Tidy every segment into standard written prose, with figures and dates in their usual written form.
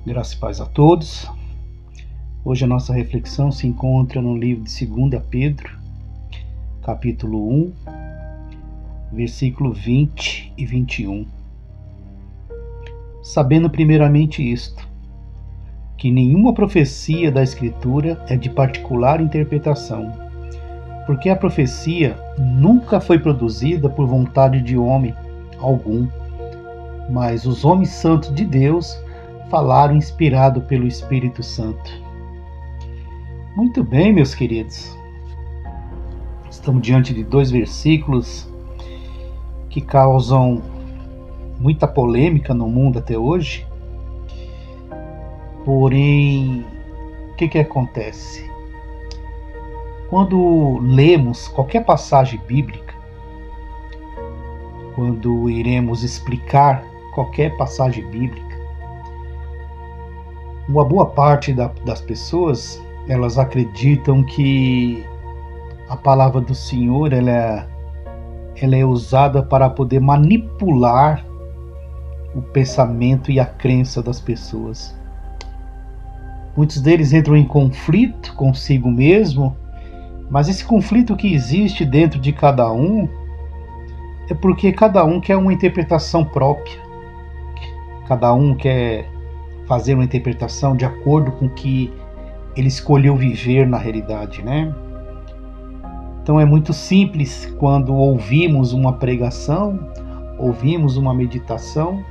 Graça e paz a todos. Hoje a nossa reflexão se encontra no livro de 2 Pedro, capítulo 1, versículo 20 e 21. Sabendo primeiramente isto, que nenhuma profecia da Escritura é de particular interpretação, porque a profecia nunca foi produzida por vontade de homem algum, mas os homens santos de Deus falaram inspirado pelo Espírito Santo. Muito bem, meus queridos. Estamos diante de dois versículos que causam muita polêmica no mundo até hoje. Porém, o que acontece? Quando lemos qualquer passagem bíblica, quando iremos explicar qualquer passagem bíblica, uma boa parte das pessoas, elas acreditam que a palavra do Senhor ela é usada para poder manipular o pensamento e a crença das pessoas. Muitos deles entram em conflito consigo mesmo, mas esse conflito que existe dentro de cada um é porque cada um quer uma interpretação própria. Cada um quer fazer uma interpretação de acordo com o que ele escolheu viver na realidade, né? Então é muito simples quando ouvimos uma pregação, ouvimos uma meditação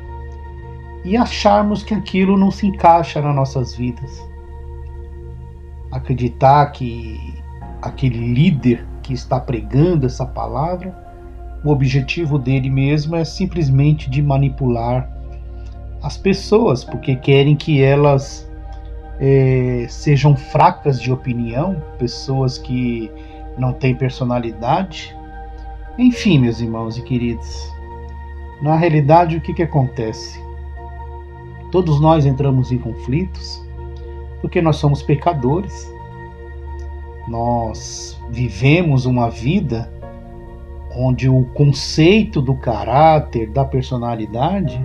e acharmos que aquilo não se encaixa nas nossas vidas. Acreditar que aquele líder que está pregando essa palavra, o objetivo dele mesmo é simplesmente de manipular as pessoas, porque querem que elas sejam fracas de opinião, pessoas que não têm personalidade. Enfim, meus irmãos e queridos, na realidade o que acontece? Todos nós entramos em conflitos porque nós somos pecadores. Nós vivemos uma vida onde o conceito do caráter, da personalidade,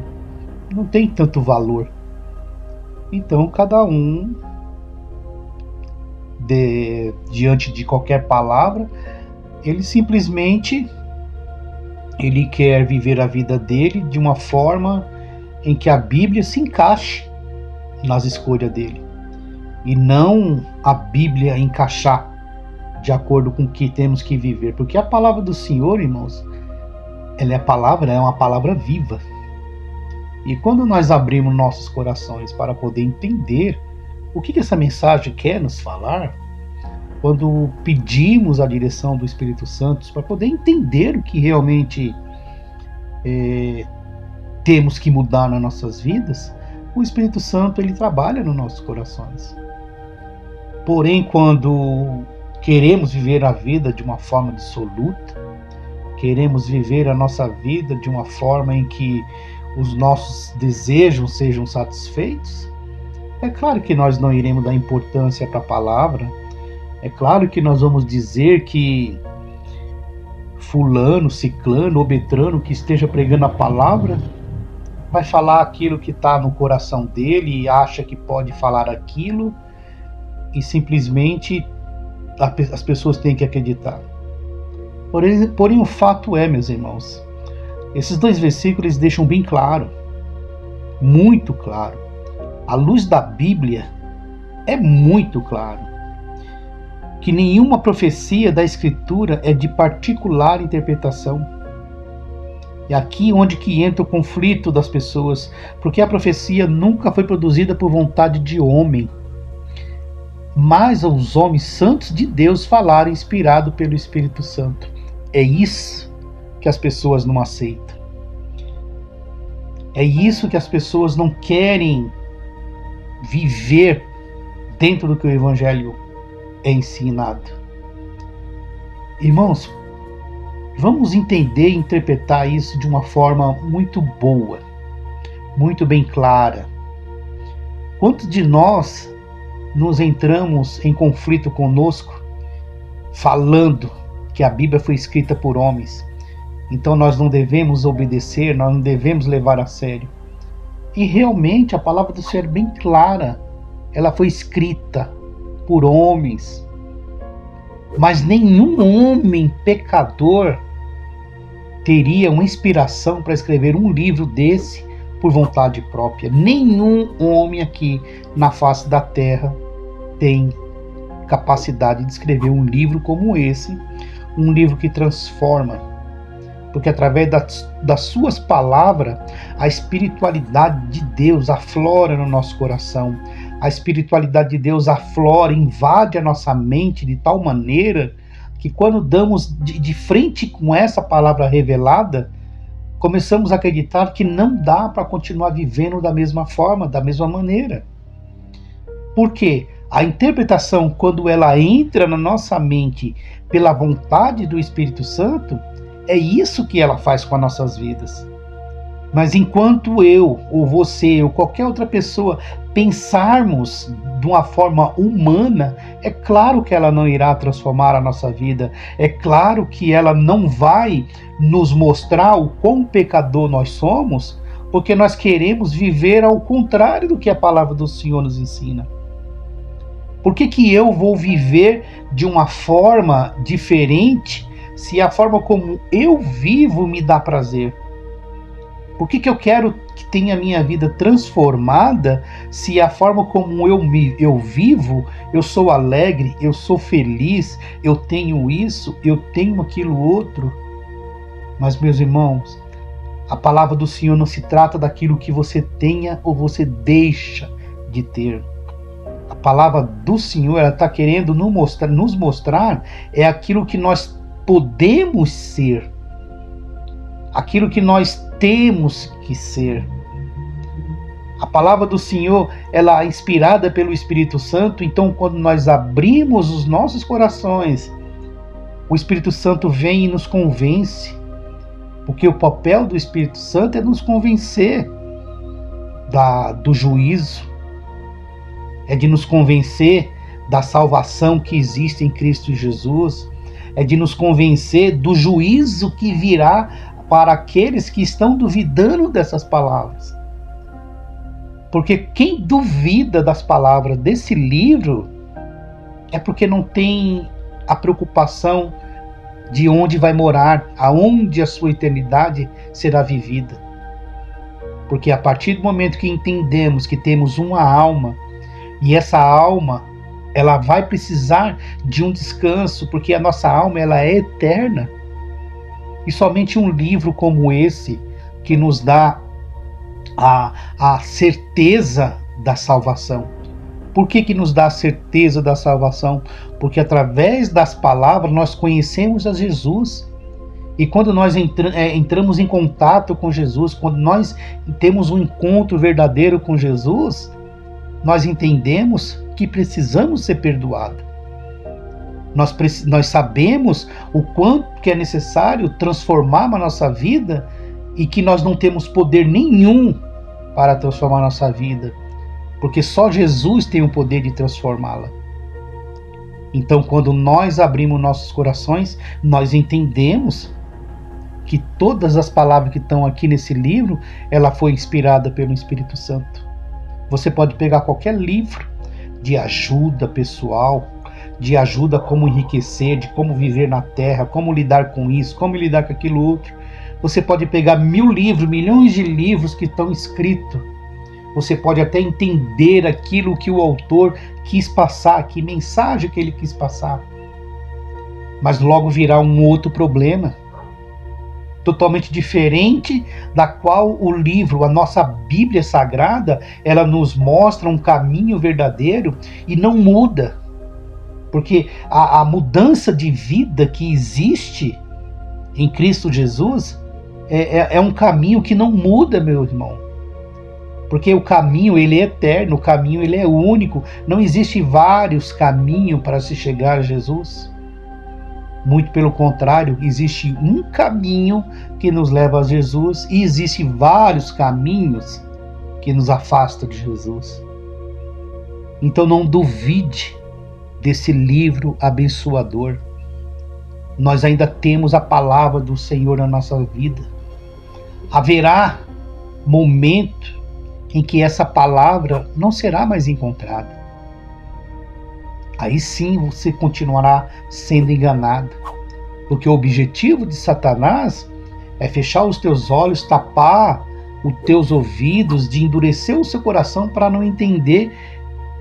não tem tanto valor. Então cada um, diante de qualquer palavra, ele simplesmente quer viver a vida dele de uma forma em que a Bíblia se encaixe nas escolhas dele, e não a Bíblia encaixar de acordo com o que temos que viver. Porque a palavra do Senhor, irmãos, ela é uma palavra viva. E quando nós abrimos nossos corações para poder entender o que essa mensagem quer nos falar, quando pedimos a direção do Espírito Santo para poder entender o que realmente temos que mudar nas nossas vidas, o Espírito Santo ele trabalha nos nossos corações. Porém, quando queremos viver a vida de uma forma dissoluta, queremos viver a nossa vida de uma forma em que os nossos desejos sejam satisfeitos, é claro que nós não iremos dar importância para a palavra. É claro que nós vamos dizer que fulano, ciclano ou beltrano que esteja pregando a palavra vai falar aquilo que está no coração dele e acha que pode falar aquilo, e simplesmente as pessoas têm que acreditar. Porém o fato é, meus irmãos, esses dois versículos deixam bem claro, muito claro, à luz da Bíblia é muito claro, que nenhuma profecia da Escritura é de particular interpretação. É aqui onde que entra o conflito das pessoas, porque a profecia nunca foi produzida por vontade de homem, mas os homens santos de Deus falaram inspirado pelo Espírito Santo. É isso que as pessoas não aceitam. É isso que as pessoas não querem viver dentro do que o Evangelho é ensinado. Irmãos, vamos entender e interpretar isso de uma forma muito boa, muito bem clara. Quantos de nós nos entramos em conflito conosco, falando que a Bíblia foi escrita por homens, então nós não devemos obedecer, nós não devemos levar a sério. E realmente a palavra do Senhor é bem clara. Ela foi escrita por homens, mas nenhum homem pecador teria uma inspiração para escrever um livro desse por vontade própria. Nenhum homem aqui na face da terra tem capacidade de escrever um livro como esse, um livro que transforma, porque através das suas palavras a espiritualidade de Deus aflora no nosso coração. A espiritualidade de Deus aflora, invade a nossa mente de tal maneira que quando damos de frente com essa palavra revelada, começamos a acreditar que não dá para continuar vivendo da mesma forma, da mesma maneira. Por quê? A interpretação, quando ela entra na nossa mente pela vontade do Espírito Santo, é isso que ela faz com as nossas vidas. Mas enquanto eu, ou você, ou qualquer outra pessoa pensarmos de uma forma humana, é claro que ela não irá transformar a nossa vida. É claro que ela não vai nos mostrar o quão pecador nós somos, porque nós queremos viver ao contrário do que a palavra do Senhor nos ensina. Por que eu vou viver de uma forma diferente se a forma como eu vivo me dá prazer? Por que eu quero que tenha a minha vida transformada se a forma como eu vivo, eu sou alegre, eu sou feliz, eu tenho isso, eu tenho aquilo outro? Mas, meus irmãos, a palavra do Senhor não se trata daquilo que você tenha ou você deixa de ter. A palavra do Senhor, ela está querendo nos mostrar é aquilo que nós podemos ser, aquilo que nós temos que ser. A palavra do Senhor, ela é inspirada pelo Espírito Santo, então quando nós abrimos os nossos corações, o Espírito Santo vem e nos convence, porque o papel do Espírito Santo é nos convencer do juízo, é de nos convencer da salvação que existe em Cristo Jesus, é de nos convencer do juízo que virá para aqueles que estão duvidando dessas palavras. Porque quem duvida das palavras desse livro é porque não tem a preocupação de onde vai morar, aonde a sua eternidade será vivida. Porque a partir do momento que entendemos que temos uma alma, e essa alma, ela vai precisar de um descanso, porque a nossa alma, ela é eterna. E somente um livro como esse, que nos dá a certeza da salvação. Por que nos dá a certeza da salvação? Porque através das palavras nós conhecemos a Jesus. E quando nós entramos em contato com Jesus, quando nós temos um encontro verdadeiro com Jesus, nós entendemos que precisamos ser perdoados. Nós sabemos o quanto que é necessário transformar a nossa vida e que nós não temos poder nenhum para transformar a nossa vida, porque só Jesus tem o poder de transformá-la. Então, quando nós abrimos nossos corações, nós entendemos que todas as palavras que estão aqui nesse livro, ela foi inspirada pelo Espírito Santo. Você pode pegar qualquer livro de ajuda pessoal, de ajuda como enriquecer, de como viver na terra, como lidar com isso, como lidar com aquilo outro. Você pode pegar 1000 livros, milhões de livros que estão escritos. Você pode até entender aquilo que o autor quis passar, que mensagem que ele quis passar. Mas logo virá um outro problema, totalmente diferente da qual o livro, a nossa Bíblia Sagrada, ela nos mostra um caminho verdadeiro e não muda. Porque a mudança de vida que existe em Cristo Jesus é um caminho que não muda, meu irmão. Porque o caminho, ele é eterno, o caminho, ele é único. Não existe vários caminhos para se chegar a Jesus. Muito pelo contrário, existe um caminho que nos leva a Jesus e existem vários caminhos que nos afastam de Jesus. Então não duvide desse livro abençoador. Nós ainda temos a palavra do Senhor na nossa vida. Haverá momento em que essa palavra não será mais encontrada. Aí sim você continuará sendo enganado, porque o objetivo de Satanás é fechar os teus olhos, tapar os teus ouvidos, de endurecer o seu coração para não entender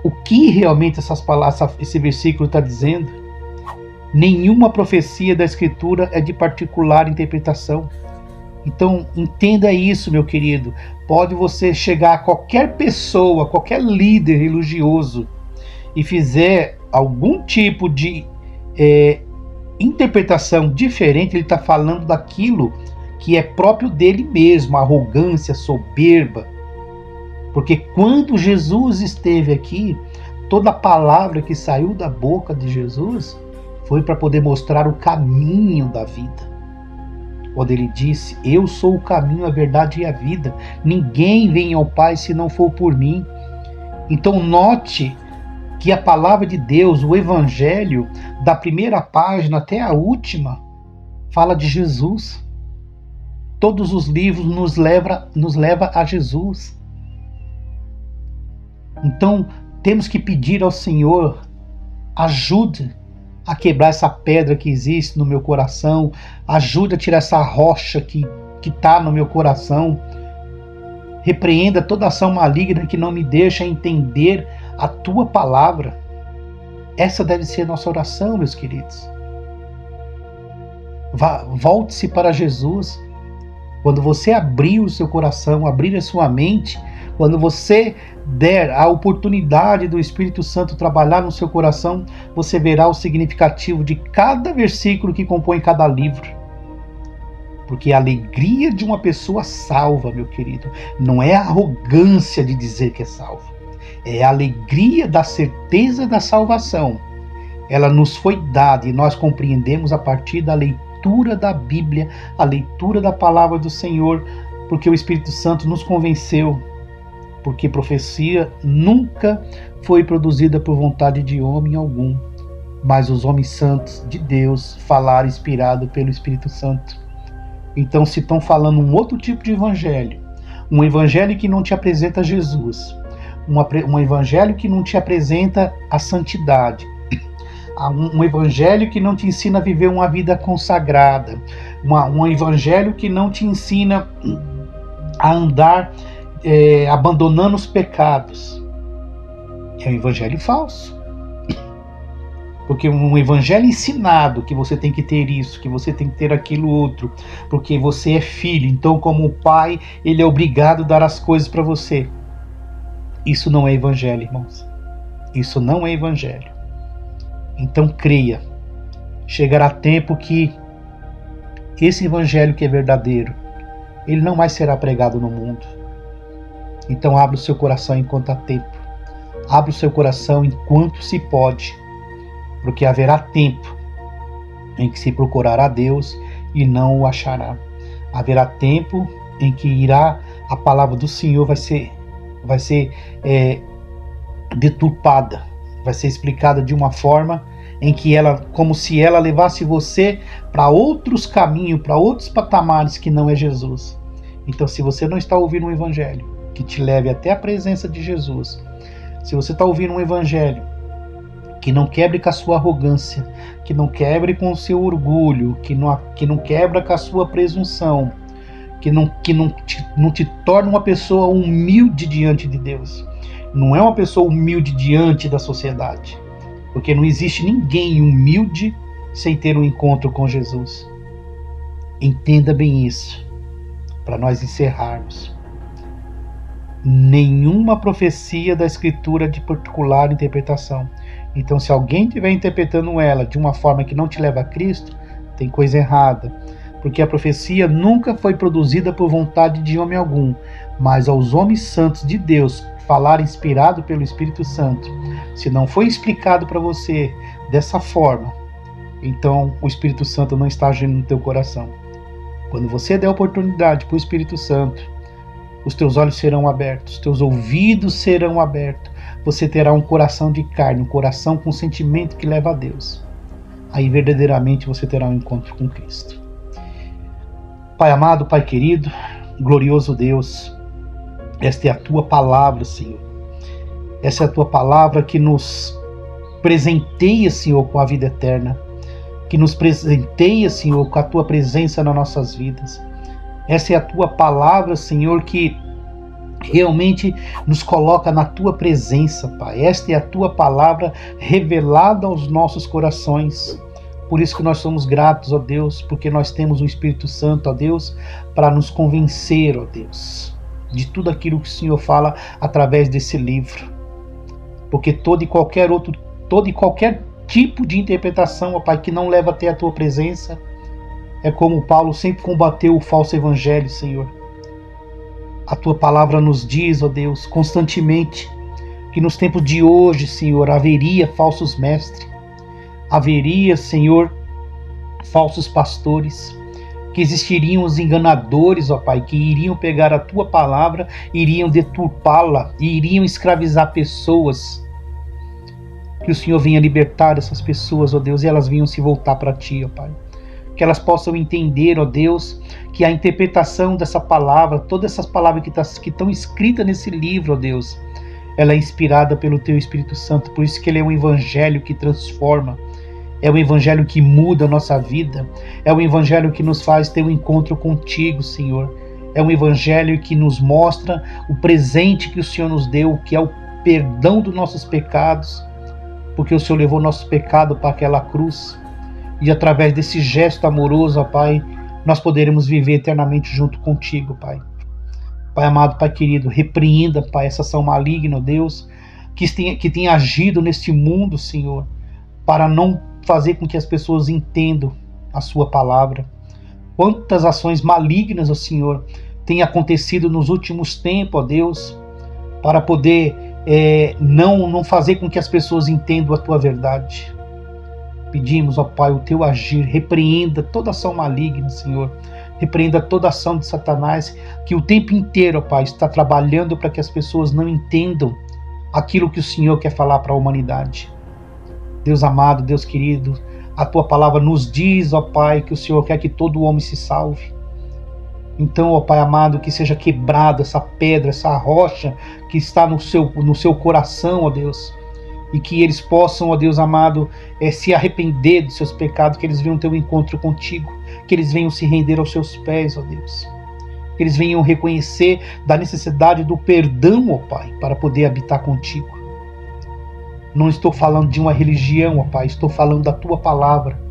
o que realmente essas palavras, esse versículo está dizendo. Nenhuma profecia da Escritura é de particular interpretação. Então entenda isso, meu querido. Pode você chegar a qualquer pessoa, qualquer líder religioso e fizer algum tipo de interpretação diferente, ele está falando daquilo que é próprio dele mesmo, arrogância, soberba. Porque quando Jesus esteve aqui, toda palavra que saiu da boca de Jesus foi para poder mostrar o caminho da vida. Quando ele disse: eu sou o caminho, a verdade e a vida, ninguém vem ao Pai se não for por mim. Então note que a palavra de Deus, o Evangelho, da primeira página até a última, fala de Jesus. Todos os livros nos leva a Jesus. Então temos que pedir ao Senhor: ajude a quebrar essa pedra que existe no meu coração, ajude a tirar essa rocha que está no meu coração, repreenda toda ação maligna que não me deixa entender a tua palavra. Essa deve ser a nossa oração, meus queridos. Volte-se para Jesus. Quando você abrir o seu coração, abrir a sua mente, quando você der a oportunidade do Espírito Santo trabalhar no seu coração, você verá o significativo de cada versículo que compõe cada livro. Porque a alegria de uma pessoa salva, meu querido, não é a arrogância de dizer que é salvo. É a alegria da certeza da salvação. Ela nos foi dada e nós compreendemos a partir da leitura da Bíblia, a leitura da palavra do Senhor, porque o Espírito Santo nos convenceu. Porque profecia nunca foi produzida por vontade de homem algum, mas os homens santos de Deus falaram inspirado pelo Espírito Santo. Então, se estão falando um outro tipo de evangelho, um evangelho que não te apresenta Jesus, um evangelho que não te apresenta a santidade, um evangelho que não te ensina a viver uma vida consagrada, um evangelho que não te ensina a andar abandonando os pecados, é um evangelho falso. Porque um evangelho ensinado que você tem que ter isso, que você tem que ter aquilo outro, porque você é filho, então como pai, ele é obrigado a dar as coisas para você. Isso não é evangelho, irmãos. Isso não é evangelho. Então creia, chegará tempo que esse evangelho que é verdadeiro, ele não mais será pregado no mundo. Então abra o seu coração enquanto há tempo. Abra o seu coração enquanto se pode. Porque haverá tempo em que se procurará Deus e não o achará. Haverá tempo em que a palavra do Senhor vai ser deturpada, vai ser explicada de uma forma em que como se ela levasse você para outros caminhos, para outros patamares que não é Jesus. Então, se você não está ouvindo um evangelho que te leve até a presença de Jesus, se você está ouvindo um evangelho que não quebre com a sua arrogância, que não quebre com o seu orgulho, que não quebra com a sua presunção, que não te torna uma pessoa humilde diante de Deus. Não é uma pessoa humilde diante da sociedade, porque não existe ninguém humilde sem ter um encontro com Jesus. Entenda bem isso, para nós encerrarmos. Nenhuma profecia da Escritura de particular interpretação. Então, se alguém estiver interpretando ela de uma forma que não te leva a Cristo, tem coisa errada. Porque a profecia nunca foi produzida por vontade de homem algum, mas aos homens santos de Deus, falar inspirado pelo Espírito Santo. Se não foi explicado para você dessa forma, então o Espírito Santo não está agindo no teu coração. Quando você der oportunidade para o Espírito Santo, os teus olhos serão abertos, os teus ouvidos serão abertos. Você terá um coração de carne, um coração com sentimento que leva a Deus. Aí verdadeiramente você terá um encontro com Cristo. Pai amado, Pai querido, glorioso Deus, Esta é a tua palavra, Senhor. Essa é a tua palavra que nos presenteia, Senhor, com a vida eterna, que nos presenteia, Senhor, com a tua presença nas nossas vidas. Essa é a tua palavra, Senhor, que realmente nos coloca na tua presença, Pai. Esta é a tua palavra revelada aos nossos corações. Por isso que nós somos gratos, ó Deus, porque nós temos o Espírito Santo, ó Deus, para nos convencer, ó Deus, de tudo aquilo que o Senhor fala através desse livro. Porque todo e qualquer tipo de interpretação, ó Pai, que não leva até a tua presença, é como Paulo sempre combateu o falso evangelho, Senhor. A tua palavra nos diz, ó Deus, constantemente, que nos tempos de hoje, Senhor, haveria falsos mestres, haveria, Senhor, falsos pastores, que existiriam os enganadores, ó Pai, que iriam pegar a tua palavra, iriam deturpá-la e iriam escravizar pessoas. Que o Senhor venha libertar essas pessoas, ó Deus, e elas venham se voltar para ti, ó Pai. Que elas possam entender, ó Deus, que a interpretação dessa palavra, todas essas palavras que estão escritas nesse livro, ó Deus, ela é inspirada pelo teu Espírito Santo. Por isso que ele é um evangelho que transforma, é um evangelho que muda a nossa vida, é um evangelho que nos faz ter um encontro contigo, Senhor. É um evangelho que nos mostra o presente que o Senhor nos deu, que é o perdão dos nossos pecados, porque o Senhor levou nosso pecado para aquela cruz, e através desse gesto amoroso, ó Pai, nós poderemos viver eternamente junto contigo, Pai. Pai amado, Pai querido, repreenda, Pai, essa ação maligna, ó Deus, que tem agido neste mundo, Senhor, para não fazer com que as pessoas entendam a sua palavra. Quantas ações malignas, ó Senhor, têm acontecido nos últimos tempos, ó Deus, para poder não fazer com que as pessoas entendam a tua verdade. Pedimos, ó Pai, o teu agir, repreenda toda ação maligna, Senhor, repreenda toda ação de Satanás, que o tempo inteiro, ó Pai, está trabalhando para que as pessoas não entendam aquilo que o Senhor quer falar para a humanidade. Deus amado, Deus querido, a tua palavra nos diz, ó Pai, que o Senhor quer que todo homem se salve. Então, ó Pai amado, que seja quebrada essa pedra, essa rocha que está no seu coração, ó Deus, e que eles possam, ó Deus amado, se arrepender dos seus pecados, que eles venham ter um encontro contigo, que eles venham se render aos seus pés, ó Deus, que eles venham reconhecer da necessidade do perdão, ó Pai, para poder habitar contigo. Não estou falando de uma religião, ó Pai, estou falando da tua palavra.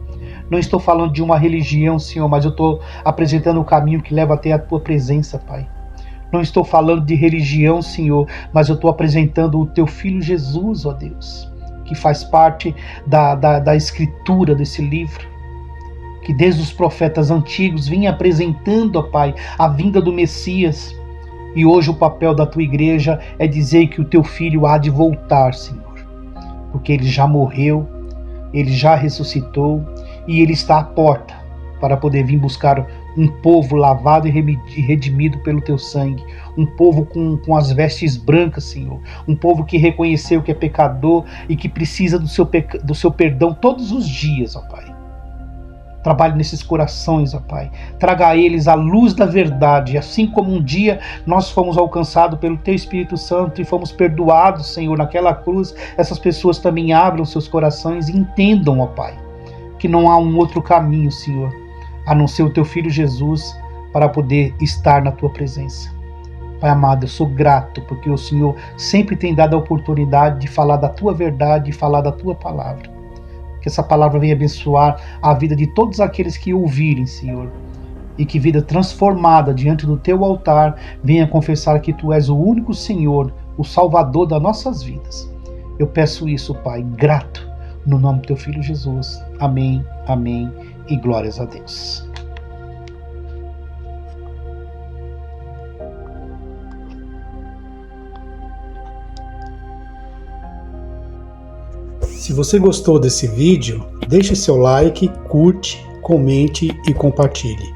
Não estou falando de uma religião, Senhor, mas eu estou apresentando o caminho que leva até a tua presença, Pai. Não estou falando de religião, Senhor, mas eu estou apresentando o teu Filho Jesus, ó Deus, que faz parte da escritura desse livro, que desde os profetas antigos vinha apresentando, ó Pai, a vinda do Messias. E hoje o papel da tua igreja é dizer que o teu Filho há de voltar, Senhor, porque ele já morreu, ele já ressuscitou, e ele está à porta para poder vir buscar um povo lavado e redimido pelo teu sangue, um povo com as vestes brancas, Senhor, um povo que reconheceu que é pecador e que precisa do seu perdão todos os dias, ó Pai. Trabalhe nesses corações, ó Pai. Traga a eles a luz da verdade, assim como um dia nós fomos alcançados pelo Teu Espírito Santo e fomos perdoados, Senhor, naquela cruz. Essas pessoas também abram seus corações e entendam, ó Pai, que não há um outro caminho, Senhor, a não ser o Teu Filho Jesus, para poder estar na Tua presença. Pai amado, eu sou grato porque o Senhor sempre tem dado a oportunidade de falar da Tua verdade e falar da Tua palavra. Que essa palavra venha abençoar a vida de todos aqueles que ouvirem, Senhor, e que vida transformada diante do Teu altar venha confessar que Tu és o único Senhor, o Salvador das nossas vidas. Eu peço isso, Pai, grato, no nome do Teu Filho Jesus. Amém, amém e glórias a Deus. Se você gostou desse vídeo, deixe seu like, curte, comente e compartilhe.